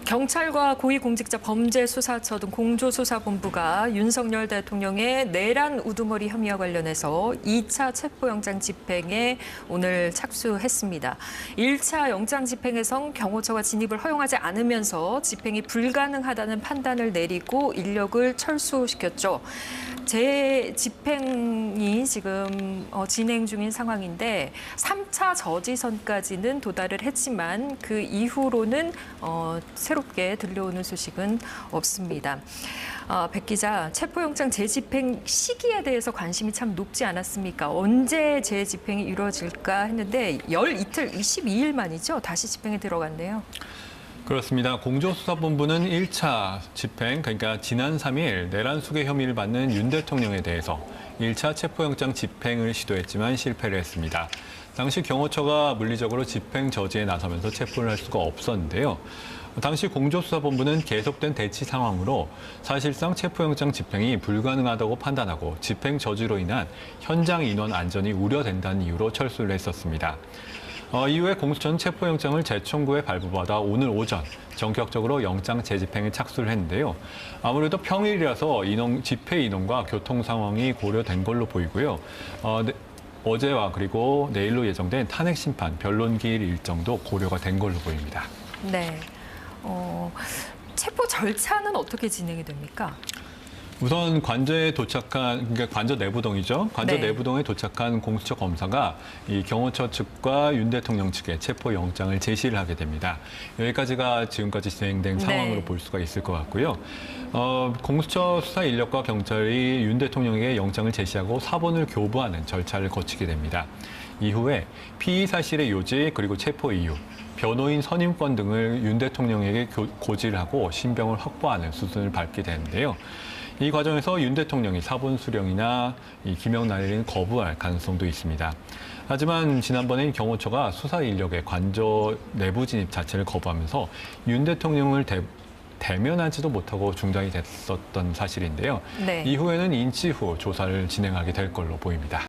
경찰과 고위공직자범죄수사처 등 공조수사본부가 윤석열 대통령의 내란 우두머리 혐의와 관련해서 2차 체포영장 집행에 오늘 착수했습니다. 1차 영장 집행에선 경호처가 진입을 허용하지 않으면서 집행이 불가능하다는 판단을 내리고 인력을 철수시켰죠. 재집행이 지금 진행 중인 상황인데 3차 저지선까지는 도달을 했지만 그 이후로는 새롭게 들려오는 소식은 없습니다. 백 기자, 체포영장 재집행 시기에 대해서 관심이 참 높지 않았습니까? 언제 재집행이 이루어질까 했는데 열 이틀, 22일 만이죠. 다시 집행에 들어갔네요. 그렇습니다. 공조수사본부는 1차 집행, 그러니까 지난 3일 내란 수괴 혐의를 받는 윤 대통령에 대해서 1차 체포영장 집행을 시도했지만 실패를 했습니다. 당시 경호처가 물리적으로 집행 저지에 나서면서 체포를 할 수가 없었는데요. 당시 공조수사본부는 계속된 대치 상황으로 사실상 체포영장 집행이 불가능하다고 판단하고 집행 저지로 인한 현장 인원 안전이 우려된다는 이유로 철수를 했었습니다. 이후에 공수처는 체포영장을 재청구에 발부받아 오늘 오전 전격적으로 영장 재집행에 착수를 했는데요. 아무래도 평일이라서 집회 인원과 교통 상황이 고려된 걸로 보이고요. 어제와 그리고 내일로 예정된 탄핵 심판, 변론기일 일정도 고려가 된 걸로 보입니다. 네. 체포 절차는 어떻게 진행이 됩니까? 우선 관저에 도착한, 그러니까 관저 내부동이죠. 관저 네. 내부동에 도착한 공수처 검사가 이 경호처 측과 윤 대통령 측에 체포 영장을 제시를 하게 됩니다. 여기까지가 지금까지 진행된 상황으로 볼 수가 있을 것 같고요. 공수처 수사 인력과 경찰이 윤 대통령에게 영장을 제시하고 사본을 교부하는 절차를 거치게 됩니다. 이후에 피의 사실의 요지 그리고 체포 이유, 변호인 선임권 등을 윤 대통령에게 고지를 하고 신병을 확보하는 수순을 밟게 되는데요. 이 과정에서 윤 대통령이 사본 수령이나 이 기명 날리는 거부할 가능성도 있습니다. 하지만 지난번에 경호처가 수사 인력의 관저 내부 진입 자체를 거부하면서 윤 대통령을 대면하지도 못하고 중단이 됐었던 사실인데요. 네. 이후에는 인치 후 조사를 진행하게 될 걸로 보입니다.